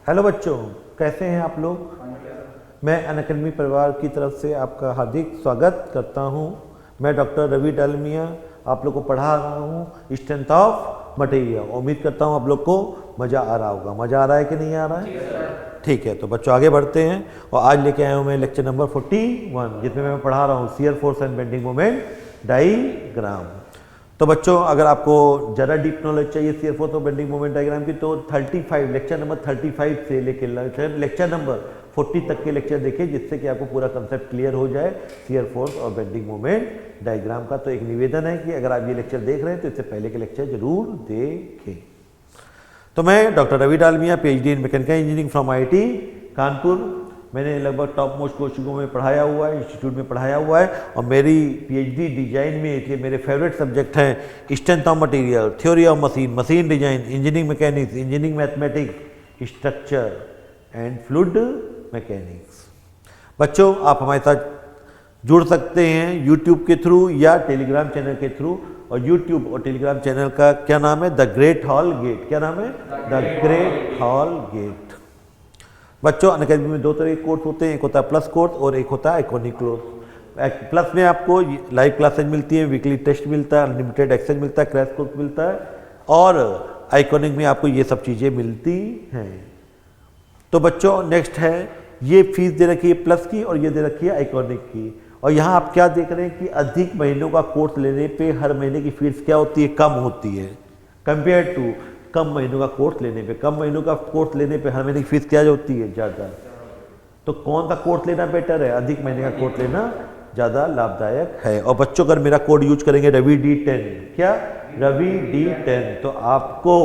Hello बच्चों, कैसे हैं आप लोग। मैं अनअकैडमी परिवार की तरफ से आपका हार्दिक स्वागत करता हूं। मैं डॉक्टर रवि डालमिया आप लोग को पढ़ा रहा हूं स्ट्रेंथ ऑफ मटेरियल। उम्मीद करता हूं आप लोग को मज़ा आ रहा होगा। मज़ा आ रहा है कि नहीं आ रहा है? ठीक है, तो बच्चों आगे बढ़ते हैं। और आज लेके आया हूँ मैं लेक्चर नंबर 41, जिसमें मैं पढ़ा रहा हूँ shear force and bending moment diagram. तो बच्चों अगर आपको ज़रा डीप नॉलेज चाहिए शियर फोर्स और बेंडिंग मोमेंट डायग्राम की, तो 35 लेक्चर नंबर 35 से लेकर लेक्चर नंबर 40 तक के लेक्चर देखिए, जिससे कि आपको पूरा कंसेप्ट क्लियर हो जाए शियर फोर्स और बेंडिंग मोमेंट डायग्राम का। तो एक निवेदन है कि अगर आप ये लेक्चर देख रहे हैं तो इससे पहले के लेक्चर जरूर देखें। तो मैं डॉक्टर रवि डालमिया, PhD इन mechanical engineering from IIT Kanpur. मैंने लगभग टॉप मोस्ट कोचिंगों में पढ़ाया हुआ है, इंस्टीट्यूट में पढ़ाया हुआ है। और मेरी PhD डिजाइन में इसलिए मेरे फेवरेट सब्जेक्ट हैं strength of material, theory of machine, machine design, engineering mechanics, engineering mathematics, structure and fluid mechanics. बच्चों आप हमारे साथ जुड़ सकते हैं यूट्यूब के थ्रू या टेलीग्राम चैनल के थ्रू। और यूट्यूब और टेलीग्राम चैनल का क्या नाम है? The great hall gate. क्या नाम है? The great hall gate. बच्चों अनअकैडमी में दो तरह के कोर्स होते हैं, एक होता है प्लस कोर्स और एक होता है आइकॉनिक कोर्स। प्लस में आपको लाइव क्लासेज मिलती हैं, वीकली टेस्ट मिलता है, अनलिमिटेड एक्सेस मिलता है, क्रैश कोर्स मिलता है। और आइकॉनिक में आपको ये सब चीज़ें मिलती हैं। तो बच्चों नेक्स्ट है, ये फीस दे रखी है प्लस की और ये दे रखी है आइकॉनिक की। और यहाँ आप क्या देख रहे हैं कि अधिक महीनों का कोर्स लेने पे हर महीने की फीस क्या होती है? कम होती है, कंपेयर टू कम महीनों का कोर्स लेने पे। कम महीनों का कोर्स लेने पे हर महीने की फीस क्या होती है? ज़्यादा। तो कौन सा कोर्स लेना बेटर है? अधिक महीने का कोर्स लेना ज़्यादा लाभदायक है। और बच्चों अगर मेरा कोड यूज करेंगे रवि D10, क्या रवि D10, तो आपको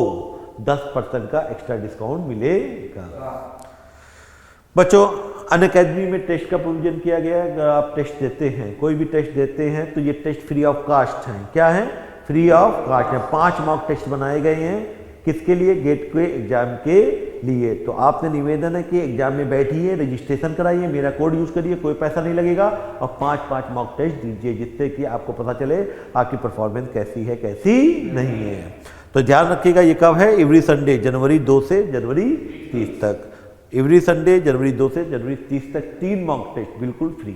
10% का एक्स्ट्रा डिस्काउंट मिलेगा। बच्चों अनअकैडमी में टेस्ट का प्रोविजन किया गया है। अगर आप टेस्ट देते हैं, कोई भी टेस्ट देते हैं, तो ये टेस्ट फ्री ऑफ कास्ट हैं। क्या है? फ्री ऑफ कास्ट है। 5 मॉक टेस्ट बनाए गए हैं। किसके लिए? गेट के एग्जाम के लिए। तो आपने निवेदन है कि एग्जाम में बैठिए, रजिस्ट्रेशन कराइए, मेरा कोड यूज करिए, कोई पैसा नहीं लगेगा। और 5 मॉक टेस्ट दीजिए, जिससे कि आपको पता चले आपकी परफॉर्मेंस कैसी है, कैसी नहीं है। तो ध्यान रखिएगा, ये कब है? एवरी संडे, जनवरी 2 से जनवरी 30 तक। एवरी संडे जनवरी 2 से जनवरी 30 तक 3 मॉक टेस्ट बिल्कुल फ्री।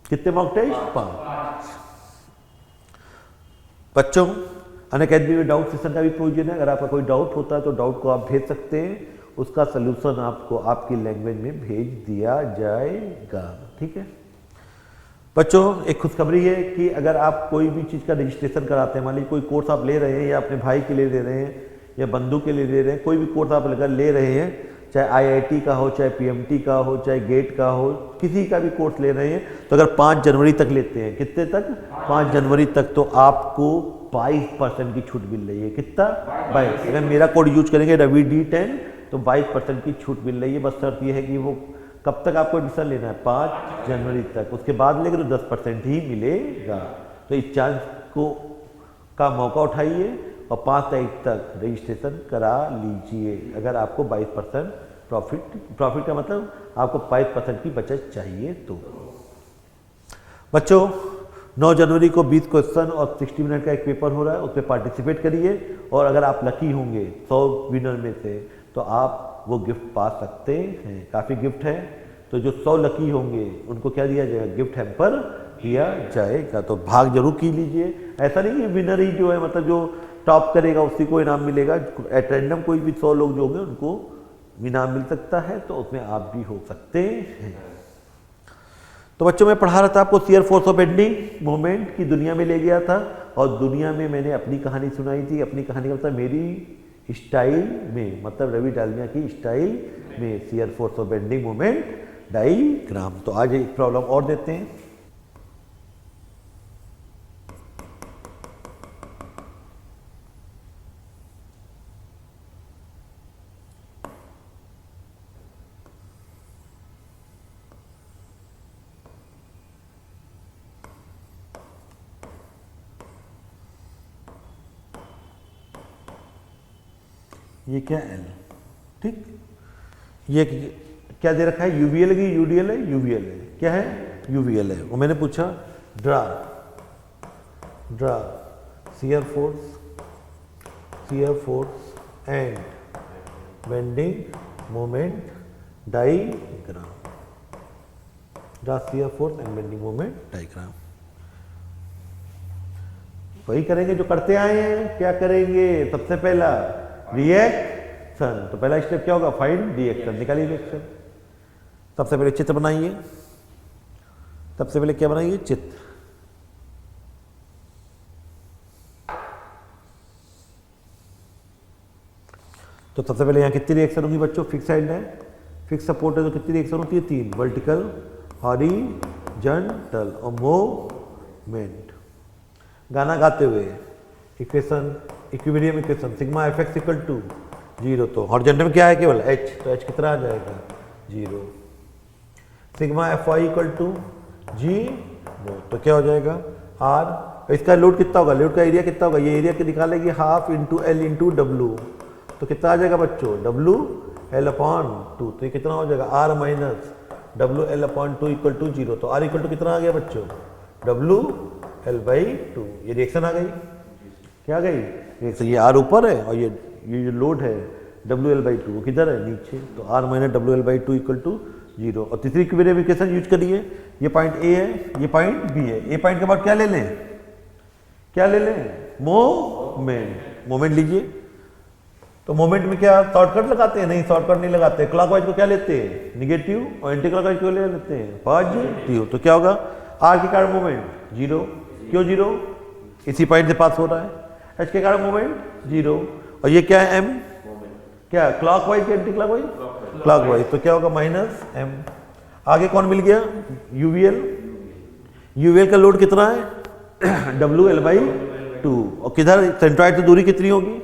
कितने मॉक टेस्ट? 5। बच्चों अनअकैडमी में डाउट सेशन का भी प्रोविजन है। अगर आपका कोई डाउट होता है तो डाउट को आप भेज सकते हैं, उसका सलूशन आपको आपकी लैंग्वेज में भेज दिया जाएगा। ठीक है बच्चों, एक खुशखबरी है कि अगर आप कोई भी चीज़ का रजिस्ट्रेशन कराते हैं, मान लीजिए कोई कोर्स आप ले रहे हैं या अपने भाई के लिए ले रहे हैं या बंधु के लिए ले रहे हैं, कोई भी कोर्स आप अगर ले रहे हैं, चाहे IIT का हो, चाहे PMT का हो, चाहे गेट का हो, किसी का भी कोर्स ले रहे हैं, तो अगर 5 जनवरी तक लेते हैं, कितने तक? 5 जनवरी तक, तो आपको 22% की छूट मिल रही है। कितना? 22। अगर मेरा कोड यूज करेंगे रवि D10 तो 22% की छूट मिल रही है। बस शर्त ये है कि वो कब तक आपको एडमिशन लेना है? 5 जनवरी तक। उसके बाद लेंगे तो 10% ही मिलेगा। तो इस चांस को का मौका उठाइए और 5 तारीख तक रजिस्ट्रेशन करा लीजिए। अगर आपको 22% प्रॉफिट का मतलब आपको 22% की बचत चाहिए तो। बच्चों 9 जनवरी को 20 क्वेश्चन और 60 मिनट का एक पेपर हो रहा है, उसमें पार्टिसिपेट करिए। और अगर आप लकी होंगे 100 विनर में से, तो आप वो गिफ्ट पा सकते हैं। काफ़ी गिफ्ट है, तो जो 100 लकी होंगे उनको क्या दिया जाएगा? गिफ्ट हैम्पर दिया जाएगा। तो भाग जरूर की लीजिए। ऐसा नहीं कि विनर ही जो है, मतलब जो टॉप करेगा उसी को इनाम मिलेगा। एट रैंडम कोई भी 100 लोग जो होंगे उनको इनाम मिल सकता है, तो उसमें आप भी हो सकते हैं। तो बच्चों मैं पढ़ा रहा था आपको shear force of bending moment की दुनिया में ले गया था। और दुनिया में मैंने अपनी कहानी सुनाई थी। अपनी कहानी का मतलब मेरी स्टाइल में, मतलब रवि डालमिया की स्टाइल में shear force of bending moment diagram. तो आज एक प्रॉब्लम और देते हैं। ये क्या L, ठीक। ये क्या दे रखा है? UVL की UDL है, UVL है। क्या है? UVL है। वो मैंने पूछा draw shear force and bending moment diagram, draw shear force and bending moment diagram. वही करेंगे जो करते आए हैं। क्या करेंगे? सबसे पहला रिएक्शन। तो पहला स्टेप क्या होगा? फाइंड रिएक्शन, निकालिए रिएक्शन। सबसे पहले चित्र बनाइए। सबसे पहले क्या बनाइए? चित्र। तो सबसे पहले यहाँ कितनी रिएक्शन होगी बच्चों? फिक्स साइड है, फिक्स सपोर्ट है, तो कितनी रिएक्शन होती है? 3, वर्टिकल, हॉरिजॉन्टल और मूवमेंट। गाना गाते हुए equation, equilibrium equation, sigma F X equal to 0। तो हॉरिजॉन्टल में क्या है? केवल h, तो h कितना आ जाएगा? 0। Sigma F Y equal to 0, तो क्या हो जाएगा? r। इसका लोड कितना होगा? लोड का एरिया कितना होगा? ये एरिया के निकालेंगे half into L into W, तो कितना आ जाएगा बच्चों? W L upon 2। तो ये कितना हो जाएगा? R minus W L upon 2 equal to 0। तो आर इक्वल टू कितना आ गया बच्चों? W L by 2। ये रिएक्शन आ गई। क्या आ गई? रिएक्शन। ये आर ऊपर है और ये जो लोड है डब्लू एल बाई 2 वो किधर है? नीचे। तो R minus W L by 2 equal to 0। और तीसरी इक्विलिब्रियम इक्वेशन यूज करिए। ये पॉइंट ए है, ये पॉइंट बी है। ए पॉइंट के बाद क्या ले लें? क्या ले लें? मोमेंट। मोमेंट लीजिए। तो मोमेंट में क्या शॉर्टकट लगाते हैं? नहीं, शॉर्टकट नहीं लगाते। क्लॉकवाइज को क्या लेते हैं? निगेटिव। और एंटी क्लॉकवाइज को ले लेते हैं? पॉजिटिव। तो क्या होगा? आर के कारण मोमेंट 0। क्यों 0? इसी पॉइंट से पास हो रहा है। एच के कारण मोमेंट 0। और ये क्या है? एम। क्या क्लॉकवाइज या एंटी क्लॉकवाइज? क्लॉकवाइज। तो क्या होगा? Minus M. आगे कौन मिल गया? यूवीएल। यूवीएल का लोड कितना है? W L by 2। और किधर? सेंट्रॉइड से दूरी कितनी होगी?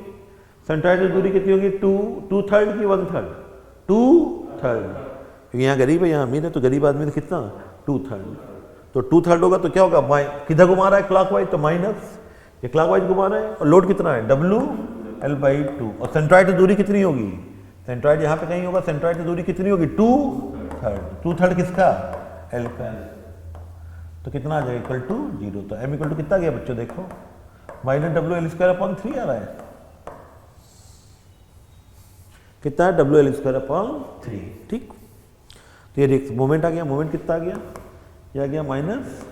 सेंट्रॉइड से दूरी कितनी होगी? 2/3 की 1/3? 2/3। क्योंकि यहाँ गरीब है, यहाँ अमीर है, तो गरीब आदमी तो कितना? 2/3। तो 2/3 होगा तो क्या होगा? किधर घुमा रहा है? क्लॉकवाइज, तो माइनस। ये क्लॉकवाइज घुमा रहा है। और लोड कितना है? W L by 2। और सेंट्रॉइड से दूरी कितनी होगी? सेंट्रॉइड यहाँ पे कहीं होगा। सेंट्रॉइड से दूरी कितनी होगी? 2/3। 2/3 किसका? एल का। तो कितना आ जाएगा? Equal to 0। तो एम इक्वल टू कितना गया बच्चों? देखो, minus W L square upon 3 आ रहा है। कितना है? W L square upon 3। ठीक। तो ये मोमेंट आ गया। मोमेंट कितना आ गया? ये आ गया minus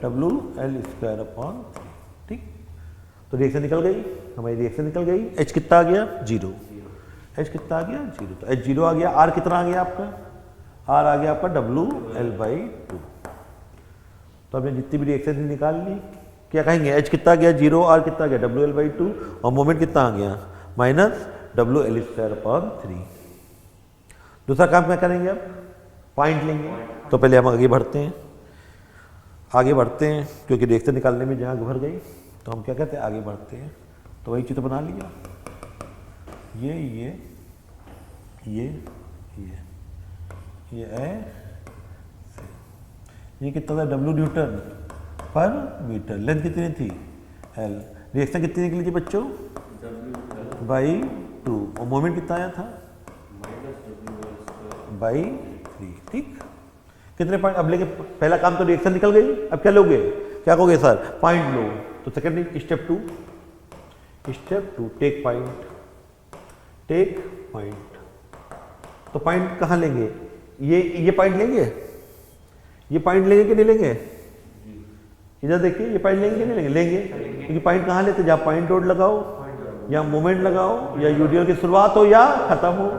W L square upon 3। ठीक। तो रिएक्शन निकल गई, हमारी रिएक्शन निकल गई। एच कितना आ गया? 0। एच कितना आ गया? 0। तो एच 0 आ गया। आर कितना आ गया आपका? आर आ गया आपका डब्ल्यू एल बाई 2। तो हमने जितनी भी रिएक्शन निकाल ली। क्या कहेंगे? एच कितना गया? 0। आर कितना गया? W L by 2। और मोमेंट कितना आ गया? Minus W L square upon 3। दूसरा काम क्या करेंगे? अब पॉइंट लेंगे। तो पहले हम आगे बढ़ते हैं, आगे बढ़ते हैं, क्योंकि रिएक्शन निकालने में जहाँ भर गई तो हम क्या कहते हैं? आगे बढ़ते हैं। तो वही चित्र बना लिया। ये ये कितना था? डब्ल्यू न्यूटन पर मीटर। लेंथ कितनी थी? एल। रिएक्शन कितनी निकली थी बच्चों? बाई 2। और मोमेंट कितना आया था? बाई 3। ठीक। कितने पॉइंट अब लेके? पहला काम तो रिएक्शन निकल गई। अब क्या लोगे? क्या कहोगे सर? पॉइंट लो। तो second step 2 take point. Take point. तो पॉइंट कहाँ लेंगे? ये पॉइंट लेंगे? ये पॉइंट लेंगे कि नहीं लेंगे? इधर देखिए, ये पॉइंट लेंगे कि नहीं लेंगे? लेंगे। क्योंकि पॉइंट कहाँ लेते? जहाँ पॉइंट लोड लगाओ या मोमेंट लगाओ, या यूडीएल की शुरुआत हो या खत्म हो,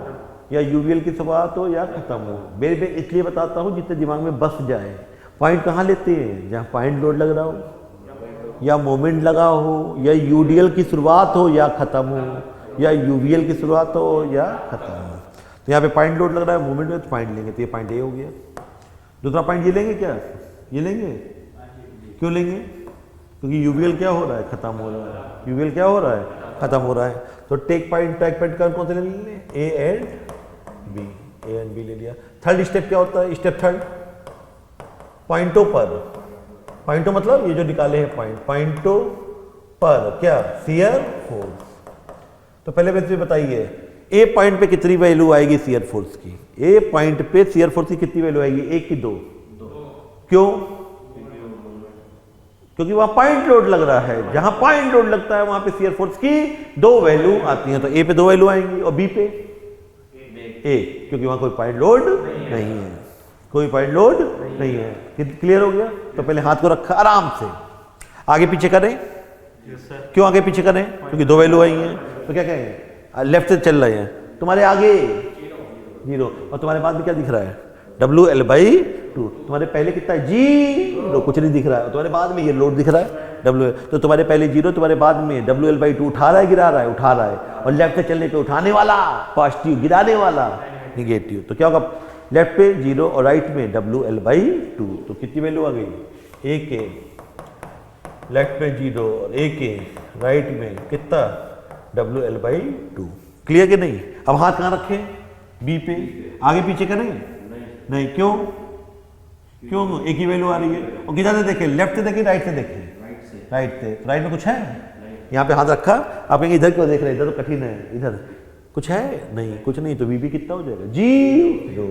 या यूवीएल की शुरुआत हो या खत्म हो। मैं इसलिए बताता हूँ जितने दिमाग में बस जाए। पॉइंट कहाँ लेते हैं? जहाँ पॉइंट लोड लग रहा हो, या मोमेंट लगा हो, या यूडीएल की शुरुआत हो या खत्म हो, या यूवीएल की शुरुआत हो या खत्म हो। तो यहाँ पे पॉइंट लोड लग रहा है, मोमेंट में, तो पॉइंट लेंगे। तो ये पॉइंट ए हो गया। दूसरा पॉइंट ये लेंगे क्या? ये लेंगे। क्यों लेंगे? क्योंकि यूवीएल क्या हो रहा है? खत्म हो रहा है। यूवीएल क्या हो रहा है? खत्म हो रहा है। तो टेक पॉइंट का कौन से ले लेंगे? ए एंड बी ले लिया। थर्ड स्टेप क्या होता है? स्टेप थर्ड, पॉइंटों पर। पॉइंटों मतलब ये जो निकाले हैं पॉइंट, पॉइंटों पर क्या? Shear force. तो पहले वैसे बताइए, ए पॉइंट पे कितनी वैल्यू आएगी शियर फोर्स की? ए पॉइंट पे शियर फोर्स की कितनी वैल्यू आएगी? 1 की 2? क्यों? क्योंकि वहां पॉइंट लोड लग रहा है। जहां पॉइंट लोड लगता है वहां पे शियर फोर्स की 2 वैल्यू आती हैं। तो ए पे 2 वैल्यू आएंगी और बी पे ए, क्योंकि वहां कोई पॉइंट लोड नहीं है, कोई पॉइंट लोड नहीं है। क्लियर हो गया? तो पहले हाथ को रखा आराम से, आगे पीछे करें। क्यों आगे पीछे करें? क्योंकि दो वैल्यू आई हैं, तो क्या कहेंगे? लेफ्ट से चल रहे हैं, तुम्हारे आगे 0 और तुम्हारे बाद में क्या दिख रहा है? WL/2। तुम्हारे पहले कितना है? 0, कुछ नहीं दिख रहा है। तुम्हारे बाद में ये लोड दिख रहा है W, तो तुम्हारे पहले 0, तुम्हारे बाद में WL/2 उठा रहा है, गिरा रहा है, उठा रहा है। और लेफ्ट से चलने पे उठाने वाला पॉजिटिव, गिराने वाला निगेटिव। तो क्या होगा? लेफ्ट पे 0 और राइट में WL/2। तो कितनी वैल्यू आ गई? 1 है, लेफ्ट में 0 और 1 है, राइट में कितना? WL/2। क्लियर कि नहीं? अब हाथ कहाँ रखें? बी पे। आगे पीछे करें? नहीं। क्यों? क्यों? एक ही वैल्यू आ रही है। और किधर से देखें? लेफ्ट से देखें, राइट से देखें? राइट से। राइट में कुछ है? यहाँ पे हाथ रखा, आप कहेंगे इधर क्यों देख रहे हैं? इधर तो कठिन है, इधर कुछ है? नहीं, कुछ नहीं। तो वीबी कितना हो जाएगा? 0।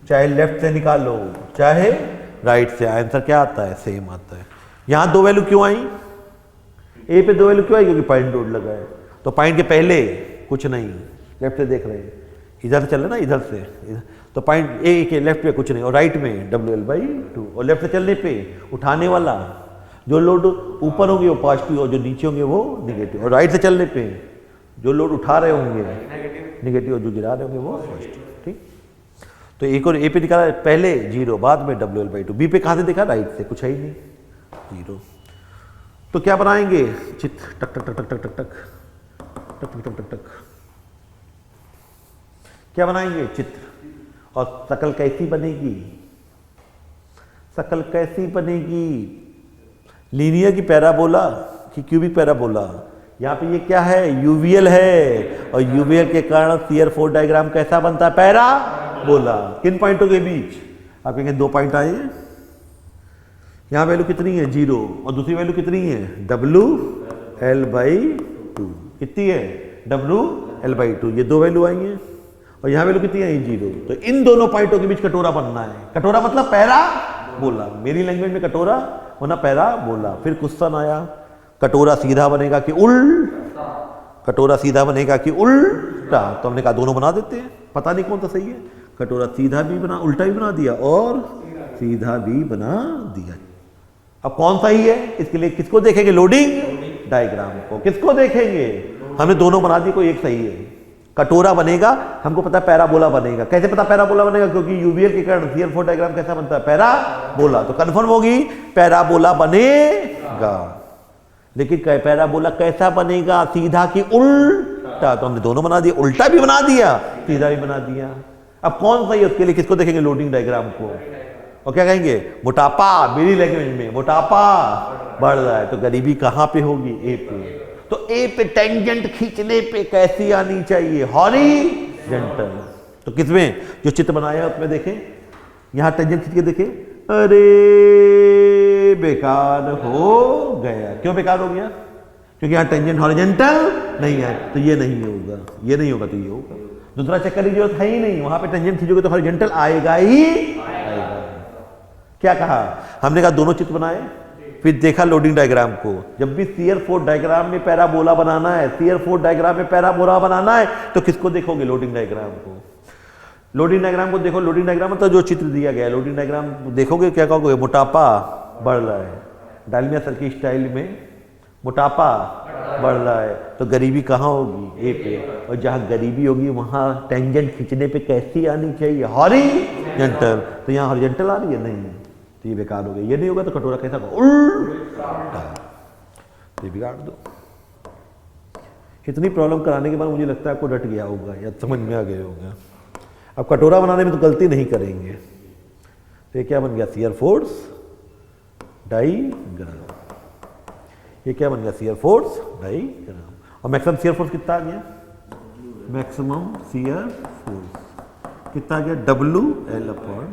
चाहे लेफ्ट से निकालो चाहे राइट से, आंसर क्या आता है? सेम आता है। यहाँ दो वैल्यू क्यों आई? ए पे दो वैल्यू क्यों आई? क्योंकि पॉइंट लोड लगा है। तो पॉइंट के पहले कुछ नहीं, लेफ्ट से देख रहे हैं, इधर चल रहे ना, इधर से इधर। तो पॉइंट ए के लेफ्ट पे कुछ नहीं, और राइट में WL/2। और लेफ्ट से चलने पे उठाने वाला जो लोड ऊपर होंगे वो पॉजिटिव, और जो नीचे होंगे वो निगेटिव। और राइट से चलने पे जो लोड उठा रहे होंगे निगेटिव, और जो गिरा रहे होंगे वो पॉजिटिव। ठीक? तो एक और ए पे दिखा है पहले 0, बाद में WL/2। बी पे कहाँ से देखा? राइट से। कुछ है ही नहीं, 0। तो क्या बनाएंगे? चित्र टक टक टक टक टक टक टक टक टक टक टक। क्या बनाएंगे? चित्र। और शकल कैसी बनेगी? शकल कैसी बनेगी? लीनियर की पैराबोला कि क्यूबिक पैराबोला? यहाँ पे ये क्या है? यूवीएल है, और यूवीएल के कारण शियर फोर्स डायग्राम कैसा बनता है? पैराबोला। किन पॉइंटों के बीच? आप कहेंगे 2 पॉइंट आए, यहाँ वैल्यू कितनी है? 0, और दूसरी वैल्यू कितनी है? WL/2। कितनी है? WL/2। ये 2 वैल्यू आई हैं, और यहाँ वैल्यू कितनी है? 0। तो इन दोनों पॉइंटों के बीच कटोरा बनना है। कटोरा मतलब पैराबोला, मेरी लैंग्वेज में कटोरा होना पैराबोला। फिर क्वेश्चन आया, कटोरा सीधा बनेगा कि उल्टा? कटोरा सीधा बनेगा कि उल्टा? तो हमने कहा दोनों बना देते हैं, पता नहीं कौन सा सही है। कटोरा सीधा भी बना, उल्टा भी बना दिया, और सीधा भी बना दिया। अब कौन सही है? इसके लिए किसको देखेंगे? लोडिंग डायग्राम को। किसको देखेंगे? हमने दोनों बना दी, कोई एक सही है। कटोरा बनेगा, हमको पता है पैराबोला बनेगा। कैसे पता पैराबोला बनेगा? क्योंकि यूवीएल के कारण शियर फोर्स डायग्राम कैसा बनता है? पैराबोला। तो कंफर्म होगी पैराबोला बनेगा। लेकिन पैराबोला कैसा बनेगा? सीधा कि उल्टा? तो हमने दोनों बना दिया, उल्टा भी बना दिया, सीधा भी बना दिया। अब कौन सही है? उसके लिए किसको देखेंगे? लोडिंग डायग्राम को। और क्या कहेंगे? मोटापा, मेरी लैंग्वेज में मोटापा बढ़ रहा है, तो गरीबी कहां पे होगी? ए पे। तो ए पे टेंजेंट खींचने पे कैसी आनी चाहिए? हॉरिजॉन्टल। तो किसमें? जो चित्र बनाया है उसमें देखें, यहां टेंजेंट खींच के देखें, अरे बेकार हो गया। क्यों बेकार हो गया? क्योंकि यहां टेंजेंट हॉरिजॉन्टल नहीं है, तो ये नहीं होगा, ये नहीं होगा, तो ये होगा। दूसरा चेक करने की जरूरत है ही नहीं, वहां पे टेंजेंट खींचोगे तो हॉरिजॉन्टल आएगा ही आएगा। क्या कहा हमने? कहा दोनों चित्र बनाए, फिर देखा लोडिंग डायग्राम को। जब भी शियर फोर्स डायग्राम में पैराबोला बनाना है, शियर फोर्स डायग्राम में पैराबोला बनाना है, तो किसको देखोगे? लोडिंग डायग्राम को। लोडिंग डायग्राम को देखो। लोडिंग डायग्राम मतलब जो चित्र दिया गया है, लोडिंग डायग्राम देखोगे, क्या कहोगे? मोटापा बढ़ रहा है। डालमिया सर की स्टाइल में मोटापा बढ़ रहा है, तो गरीबी कहाँ होगी? ए पे। और जहाँ गरीबी होगी वहाँ टेंजेंट खींचने पे कैसी आनी चाहिए? हॉरिजॉन्टल। तो यहाँ हॉरिजॉन्टल आ रही है? नहीं, तो ये बेकार हो गया। ये नहीं होगा तो कटोरा कैसा होगा? उल्टा। ये बिगाड़ दो। इतनी प्रॉब्लम कराने के बाद मुझे लगता है आपको रट गया होगा या समझ में आ गया होगा। अब कटोरा बनाने में तो गलती नहीं करेंगे। तो ये क्या बन गया? Shear force diagram. ये क्या बन गया? Shear force diagram. और मैक्सिमम शियर फोर्स कितना आ गया? मैक्सिमम शियर फोर्स कितना आ गया? WL/2।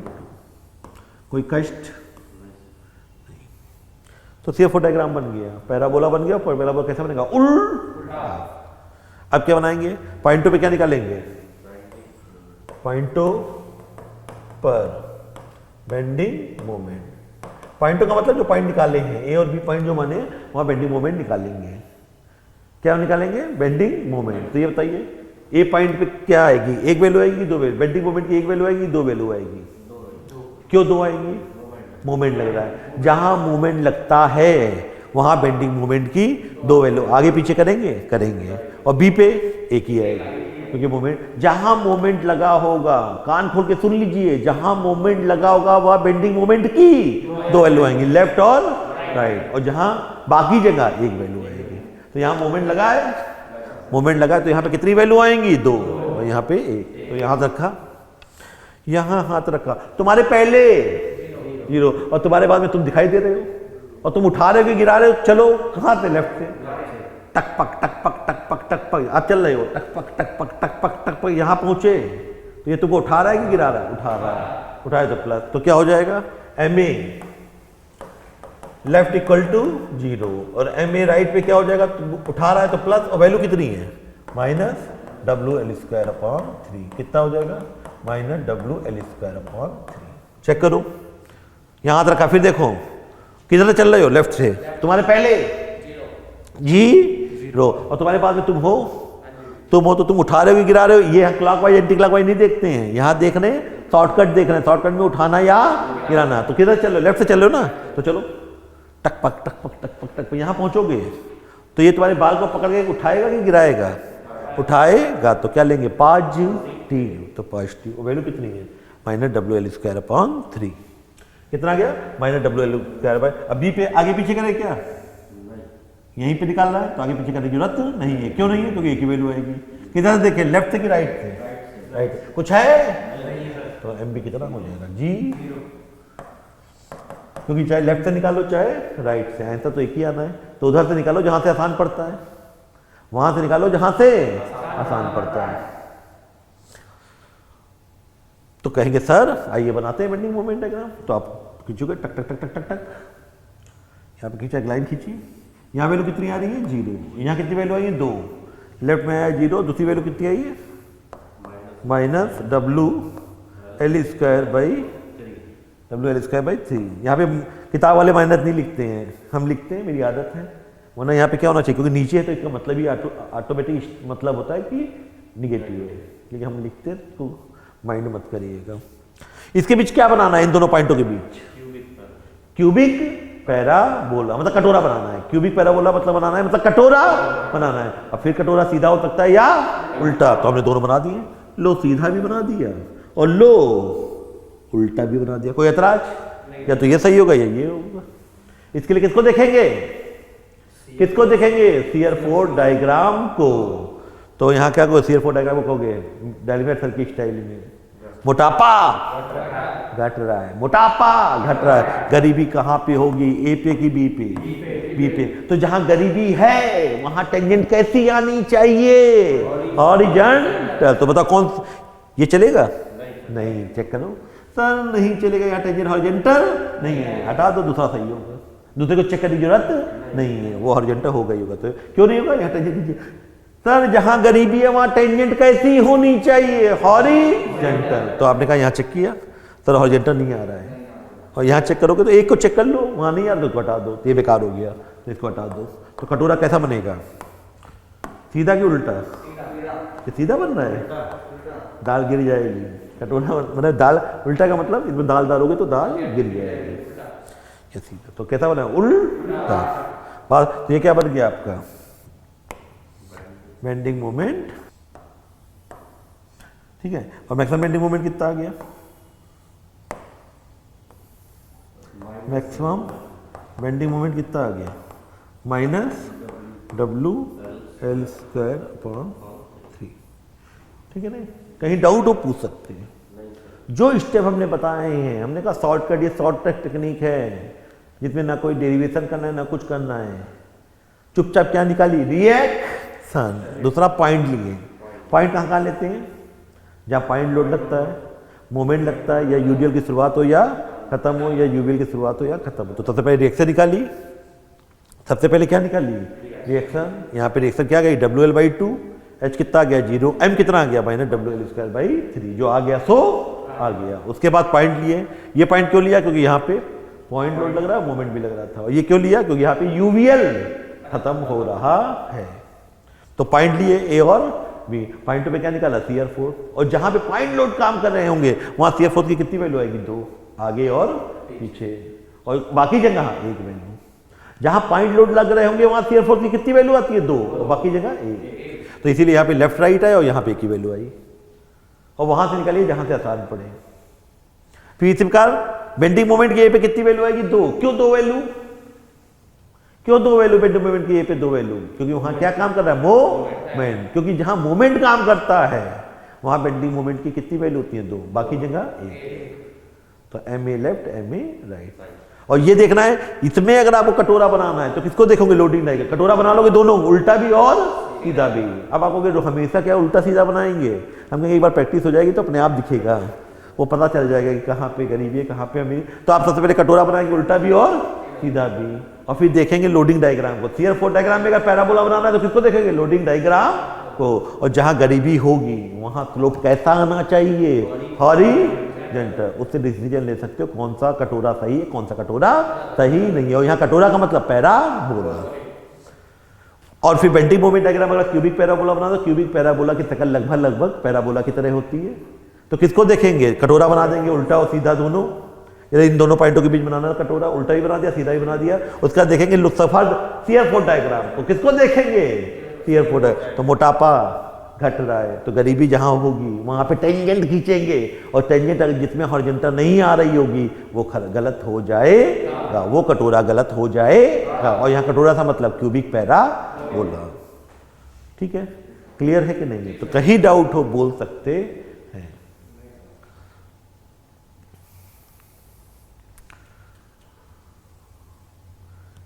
कोई कष्ट नहीं। तो शियर फोर्स डायग्राम बन गया, पैराबोला बन गया। पैराबोला कैसा बनेगा? उल्टा। अब क्या बनाएंगे? पॉइंटों पे क्या निकालेंगे? पॉइंटों पर बेंडिंग मोमेंट। पॉइंटों का मतलब जो पॉइंट निकाले हैं, ए और बी पॉइंट जो माने, वहां बेंडिंग मोमेंट निकालेंगे। क्या निकालेंगे? Bending moment. तो ये बताइए ए पॉइंट पे क्या आएगी, एक वैल्यू आएगी, दो वैल्यू, बेंडिंग मोमेंट की एक वैल्यू आएगी, दो वैल्यू आएगी, क्यों दो आएंगी, मोमेंट लग रहा है, जहां मोमेंट लगता है वहां बेंडिंग मोमेंट की दो वैल्यू, आगे पीछे करेंगे करेंगे, और बी पे एक ही आएगी, क्योंकि मोमेंट, जहां मोमेंट लगा होगा, कान खोल के सुन लीजिए, जहां मोमेंट लगा होगा वह बेंडिंग मोमेंट की दो वैल्यू आएंगी, लेफ्ट और राइट, और जहां बाकी जगह एक वैल्यू आएगी। तो यहां मोमेंट लगा है, मोमेंट लगा तो यहां पे कितनी वैल्यू आएंगी, दो, और यहां पे एक, तो यहां रखा, यहां हाथ रखा, तुम्हारे पहले 0 और तुम्हारे बाद में तुम दिखाई दे रहे हो और तुम उठा रहे हो कि गिरा रहे हो, चलो कहां से, लेफ्ट से, टक पक टक पक टक पक टक पक, आप चल रहे हो टक पक टक पक टक पक टक पक, यहां पहुंचे तो ये तुमको उठा रहा है कि गिरा रहा है, उठा रहा है, उठाए तो प्लस, तो क्या हो जाएगा, MA लेफ्ट इक्वल टू 0 और MA राइट पे क्या हो जाएगा, उठा रहा है तो प्लस, और वैल्यू कितनी है, माइनस WL²/3, कितना हो जाएगा, माइनस WL²/3। चेक करो, यहां हाथ रखा, फिर देखो किधर चल रहे हो, लेफ्ट से, तुम्हारे पहले 0 और तुम्हारे पास में तुम हो तो तुम उठा रहे हो कि गिरा रहे हो, ये क्लॉकवाइज एंटी क्लॉकवाइज नहीं देखते हैं, यहां देख रहे हैं शॉर्टकट, देख रहे हैं शॉर्टकट में उठाना या गिराना, तो किधर चल रहे हो, लेफ्ट से चल रहे हो ना, तो चलो टक पक टक पक टक पक टक, यहां पहुंचोगे तो ये तुम्हारे बाल को पकड़ के उठाएगा कि गिराएगा, उठाएगा, तो क्या लेंगे, पॉजिटिव, तो पॉजिटिव, वैल्यू कितनी है, माइनस WL²/3, कितना गया, माइनस WL²। अब बी पे आगे पीछे करे क्या, यहीं पे निकाल रहा है तो आगे पीछे करने की जरूरत नहीं है, क्यों नहीं है, क्योंकि एक ही वैल्यू आएगी, किधर से देखें, लेफ्ट से कि राइट से, राइट, कुछ है तो MB कितना हो जाएगा, G, क्योंकि चाहे लेफ्ट से निकालो चाहे राइट से, आंसर तो एक ही आना है, तो उधर से निकालो जहां से आसान पड़ता है, वहां से निकालो जहां से आसान पड़ता है। तो कहेंगे सर आइए बनाते हैं बेंडिंग मोमेंट डायग्राम, तो आप खींचोगे टक टक टक टक टक टक, यहाँ पे खींचा, एक लाइन खींची, यहाँ वैल्यू कितनी आ रही है, 0, यहाँ कितनी वैल्यू आई है, 2, लेफ्ट में आया 0, दूसरी वैल्यू कितनी आई है, माइनस WL²/3, यहाँ पे किताब वाले माइनस नहीं लिखते हैं, हम लिखते हैं, मेरी आदत है, वरना यहाँ पे क्या होना चाहिए, क्योंकि नीचे है तो इसका मतलब ही ऑटोमेटिक मतलब होता है कि निगेटिव है, क्योंकि हम लिखते हैं तो माइंड मत करिएगा। इसके बीच क्या बनाना है, इन दोनों पॉइंटों के बीच, क्यूबिक पैराबोला, मतलब कटोरा बनाना है, क्यूबिक पैराबोला मतलब बनाना है, मतलब कटोरा बनाना है। अब फिर कटोरा सीधा हो सकता है या उल्टा, तो हमने दोनों बना दिए, लो सीधा भी बना दिया और लो उल्टा भी बना दिया, कोई ऐतराज, या तो ये सही होगा या ये होगा। इसके लिए किसको देखेंगे, किसको देखेंगे, शियर डायग्राम को, तो यहाँ क्या कहो, शियर डायग्राम को कहोगे डायनामिक सर्किट स्टाइल में, मोटापा घट रहा है, मोटापा घट रहा है, गरीबी कहाँ पे होगी, ए पे की बी पे, बी पे, तो जहां गरीबी है वहां टेंजेंट कैसी आनी चाहिए, हॉरिजॉन्टल, तो बताओ कौन, ये चलेगा, नहीं, चेक करो, सर नहीं चलेगा, यहाँ टेंजेंट हॉरिजॉन्टल नहीं है, हटा दो, दूसरा सही होगा, दूसरे को चेक करने की जरूरत नहीं है, वो हॉरिजॉन्टल होगा ही होगा, तो क्यों नहीं होगा, यहाँ टेंजेंट, सर जहां गरीबी है वहां टेंजेंट कैसी होनी चाहिए, हॉरिजॉन्टल, तो आपने कहा यहाँ चेक किया, सर हॉरिजॉन्टल नहीं आ रहा है, और यहाँ चेक करोगे तो एक को चेक कर लो, वहां नहीं आ रहा तो इसको हटा दो, तो ये बेकार हो गया, तो इसको हटा दो, तो कटोरा कैसा बनेगा, सीधा कि उल्टा, ये सीधा बन रहा है, दाल गिर जाएगी, कटोरा मतलब दाल उल्टा का मतलब इसमें दाल डालोगे तो दाल गिर जाएगी, ये सीधा, तो कैसा बना, उल्टा, बात, तो ये क्या बन गया आपका बेंडिंग मोमेंट, ठीक है, और मैक्सिमम बेंडिंग मोमेंट कितना आ गया, मैक्सिमम बेंडिंग मोमेंट कितना आ गया, माइनस WL²/3, ठीक है ना, कहीं डाउट हो पूछ सकते हैं, जो स्टेप हमने बताए हैं, हमने कहा शॉर्टकट, ये शॉर्टकट टेक्निक है जिसमें ना कोई डेरिवेशन करना है ना कुछ करना है, चुपचाप क्या निकाली, रिएक्शन, दूसरा पॉइंट लिए, पॉइंट कहाँ लेते हैं, जहाँ पॉइंट लोड लगता है, मोमेंट लगता है, या यूडीएल की शुरुआत हो या खत्म हो, या यूवीएल की शुरुआत हो या खत्म हो, तो सबसे पहले रिएक्शन निकाली, सबसे पहले क्या निकाली, रिएक्शन, यहाँ पे रिएक्शन क्या गई, WL/2, H कितना आ गया 0, M कितना आ गया माइनस WL²/3, जो आ गया सो आ गया, उसके बाद पॉइंट लिए, ये पॉइंट क्यों लिया, क्योंकि यहाँ पे पॉइंट लोड लग रहा है, मोमेंट भी लग रहा था, और ये क्यों लिया, क्योंकि यहाँ पे यूवीएल खत्म हो रहा है, तो पॉइंट लिए A और बी। पॉइंट टू पे क्या निकाला, शियर फोर्स, और जहां पे पॉइंट लोड काम कर रहे होंगे वहां शियर फोर्स की कितनी वैल्यू आएगी, 2, आगे और पीछे, और बाकी जगह 1 वैल्यू। जहां पॉइंट लोड लग रहे होंगे वहां शियर फोर्स की कितनी वैल्यू आती है, 2, और बाकी जगह 1। तो इसीलिए यहाँ पे लेफ्ट राइट है और यहाँ पे 1 की वैल्यू आई, और वहां से निकालिए जहां से आसान पड़े। फिर इसी प्रकार बेंडिंग मोमेंट की ए पे कितनी वैल्यू आएगी, 2। क्यों 2 वैल्यू, क्यों 2 वैल्यू बेंडिंग मोमेंट की ए पे 2 वैल्यू, क्योंकि वहां क्या काम कर रहा है, मोमेंट। क्योंकि जहां मोमेंट काम करता है वहां बेंडिंग मोमेंट की कितनी वैल्यू होती है, 2, बाकी जगह 1। तो M A left M A right. और ये देखना है, इसमें अगर आपको कटोरा बनाना है तो किसको देखोगे, लोडिंग डायग्राम। कटोरा बना लोगे दोनों, उल्टा भी और सीधा भी। अब आप कहोगे हमेशा क्या उल्टा सीधा बनाएंगे, हम कहेंगे एक बार प्रैक्टिस हो जाएगी तो अपने आप दिखेगा, वो पता चल जाएगा कि कहाँ पे गरीबी है कहाँ पे अमीर। तो आप सबसे पहले कटोरा बनाएंगे उल्टा भी और सीधा भी, और फिर देखेंगे लोडिंग डायग्राम को। शियर फोर्स डायग्राम में अगर पैराबोला बनाना है तो किसको देखेंगे, लोडिंग डायग्राम को। और जहां गरीबी होगी वहां स्लोप कैसा आना चाहिए, हॉरिजॉन्टल। उससे डिसीजन ले सकते हो कौन सा कटोरा सही है कौन सा कटोरा सही नहीं है। और यहाँ कटोरा का मतलब पैराबोला। और फिर बेंडिंग मोमेंट डायग्राम अगर क्यूबिक पैराबोला बना तो क्यूबिक पैराबोला की शक्ल लगभग पैराबोला की तरह होती है। तो किसको देखेंगे, कटोरा बना देंगे उल्टा और सीधा दोनों। इन दोनों पॉइंटों के बीच बनाना कटोरा, उल्टा भी बना दिया सीधा भी बना दिया। उसका देखेंगे लुत्फर शियर फोर्स डायग्राम को, किसको देखेंगे, शियर फोर्स। तो मोटापा घट रहा है तो गरीबी जहां होगी वहां पे टेंजेंट खींचेंगे, और टेंजेंट जिसमें हॉरिजॉन्टल नहीं आ रही होगी वो गलत हो जाएगा, वो कटोरा गलत हो जाएगा। और यहाँ कटोरा सा मतलब क्यूबिक पैराबोला। ठीक है, क्लियर है कि नहीं, तो कहीं डाउट हो बोल सकते हैं।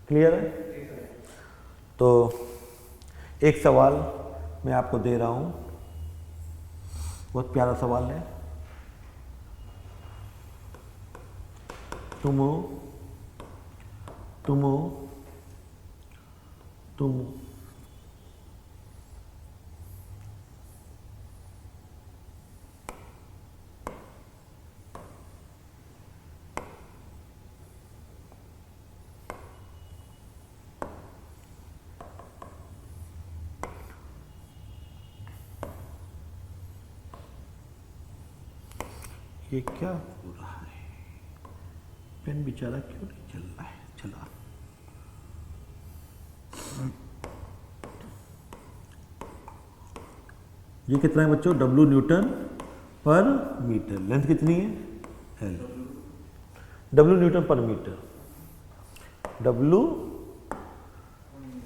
क्लियर है। तो एक सवाल मैं आपको दे रहा हूं, बहुत प्यारा सवाल है। तुम ये क्या हो रहा है, पेन बेचारा क्यों नहीं चल रहा है, चला। ये कितना है बच्चों, W न्यूटन पर मीटर। लेंथ कितनी है, L। W न्यूटन पर मीटर, W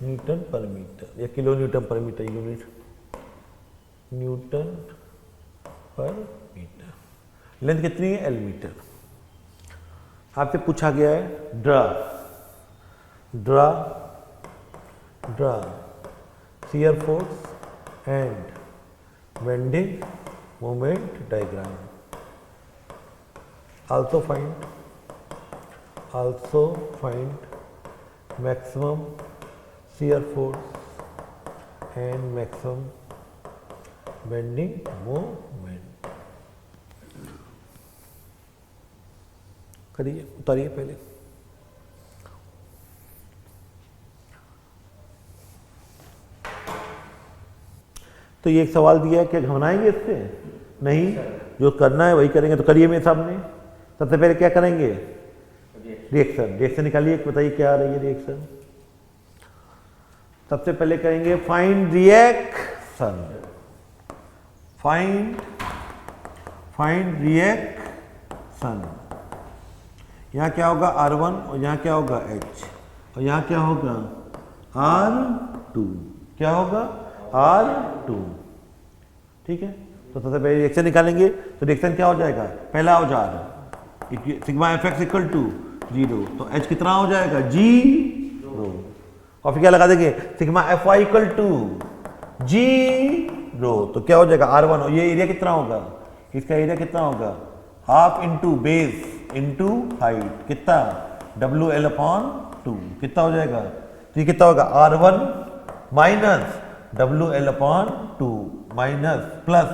न्यूटन पर मीटर या किलो न्यूटन पर मीटर, यूनिट न्यूटन पर मीटर। लेंथ कितनी है, L मीटर। आपसे पूछा गया है draw shear force and bending moment diagram. Also find maximum shear force and maximum bending moment. करिए, उतारिए पहले। तो ये एक सवाल दिया है, क्या घबराएंगे इससे, नहीं, जो करना है वही करेंगे। तो करिए मेरे सामने। सबसे पहले क्या करेंगे, रिएक्शन निकालिए, बताइए क्या आ रही है रिएक्शन। सबसे पहले करेंगे फाइंड रिएक्शन, फाइंड रिएक्शन। यहाँ क्या होगा R1 और यहाँ क्या होगा H, और यहाँ क्या होगा R2, क्या होगा R2। ठीक है, तो सबसे पहले रिएक्शन निकालेंगे। तो रिएक्शन क्या हो जाएगा, पहला औजार सिग्मा एफ इक्वल टू 0, तो H कितना हो जाएगा 0। और फिर क्या लगा देंगे sigma F Y equal to 0, तो क्या हो जाएगा R1। और ये एरिया कितना होगा, इसका एरिया कितना होगा, half into base into height, कितना WL/2, कितना हो जाएगा, तो ये कितना होगा R1 minus WL/2 minus plus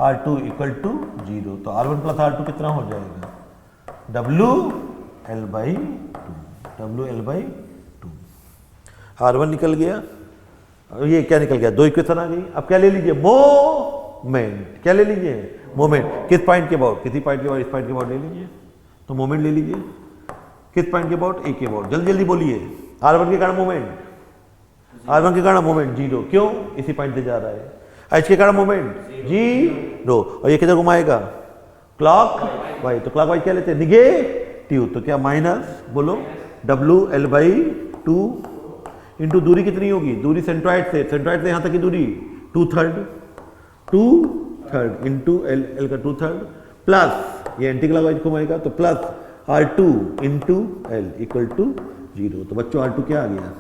R2 equal to 0। तो R1 प्लस R2 कितना हो जाएगा, WL/2। R1 निकल गया, ये क्या निकल गया, 2 इक्वेशन आ गई। अब क्या ले लीजिए, मोमेंट। क्या ले लीजिए, मोमेंट। किस पॉइंट के अबाउट, किसी पॉइंट के अबाउट, इस पॉइंट के अबाउट ले लीजिए, तो मोमेंट ले लीजिए। किस पॉइंट के अबाउट, ए के अबाउट। जल्दी जल्दी बोलिए। R1 के कारण मोमेंट, R1 के कारण मोमेंट 0, क्यों, इसी पॉइंट से जा रहा है। H के कारण मोमेंट 0, और ये किधर घुमाएगा, क्लॉक वाइज। तो क्लॉक वाइज क्या लेते हैं, निगेटिव, तो क्या माइनस, बोलो WL/2 इंटू दूरी कितनी होगी, दूरी सेंट्रॉइड से यहाँ तक की दूरी 2/3 इंटू L का 2/3 प्लस ये एंटी क्लॉकवाइज घुमाएगा तो plus R2 into L equal to 0। तो बच्चों R2 क्या आ गया,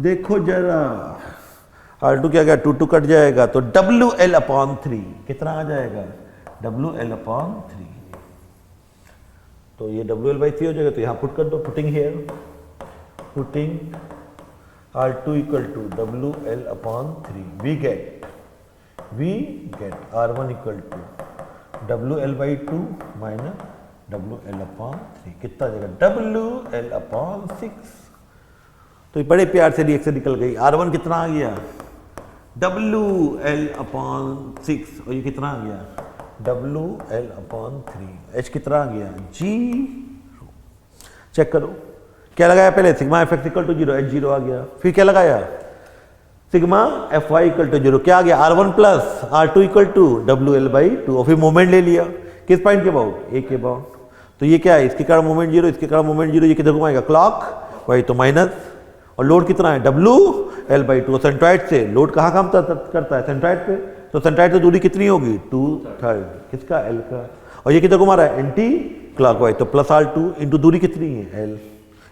देखो जरा, R2 क्या आ गया, 2 कट जाएगा तो WL/3 कितना आ जाएगा, WL/3। तो ये WL/3 हो जाएगा, तो यहाँ पुट कर दो, putting here, putting R2 equal to WL/3। We get R1 equal to WL/2 minus WL/3 कितना आ जाएगा, WL/6। तो ये बड़े प्यार से रिएक्शन निकल गई। R1 कितना आ गया, WL/6, और ये कितना आ गया, WL/3। H कितना आ गया, 0। चेक करो क्या लगाया पहले, sigma FX equal to 0, H 0 आ गया। फिर क्या लगाया, सिग्मा FY इक्वल टू 0, क्या आ गया, R1 plus R2 equal to WL/2, और फिर मोमेंट ले लिया किस पॉइंट के अबाउट, ए के अबाउट। तो ये क्या है, इसके कारण मोमेंट 0, इसके कारण मोमेंट 0, ये किधर घुमाएगा, क्लॉक वाई, तो माइनस। और लोड कितना है, WL/2। सेंट्रॉइड से लोड कहाँ काम करता है, सेंट्रॉइड पे, तो सेंट्रॉइड से दूरी कितनी होगी, 2/3 किसका, L का। और ये किधर घुमा रहा है, एंटी क्लॉक वाइज, तो प्लस R2 इंटू दूरी कितनी है, L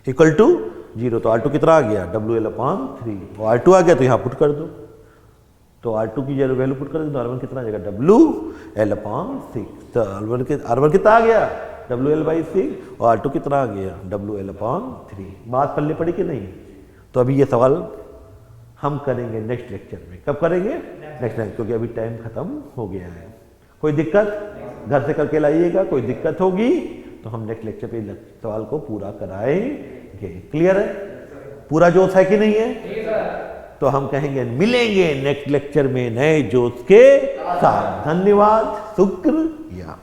इक्वल टू 0। तो R2 कितना आ गया, WL/3, और R2 आ गया तो यहाँ पुट कर दो, तो R2 की जरूर वैल्यू पुट कर दो, तो R1 कितना आ जाएगा, WL/6। तो R1 कितना आ गया, WL/6, और R2 कितना आ गया, WL/3। बात पल्ले पड़ी कि नहीं। तो अभी ये सवाल हम करेंगे नेक्स्ट लेक्चर में। कब करेंगे, नेक्स्ट टाइम, क्योंकि अभी टाइम खत्म हो गया है। कोई दिक्कत घर से करके लाइएगा, कोई दिक्कत होगी तो हम नेक्स्ट लेक्चर पे सवाल को पूरा कराएंगे। क्लियर है, पूरा जोश है कि नहीं है। तो हम कहेंगे मिलेंगे नेक्स्ट लेक्चर में नए जोश के साथ। धन्यवाद, शुक्रिया।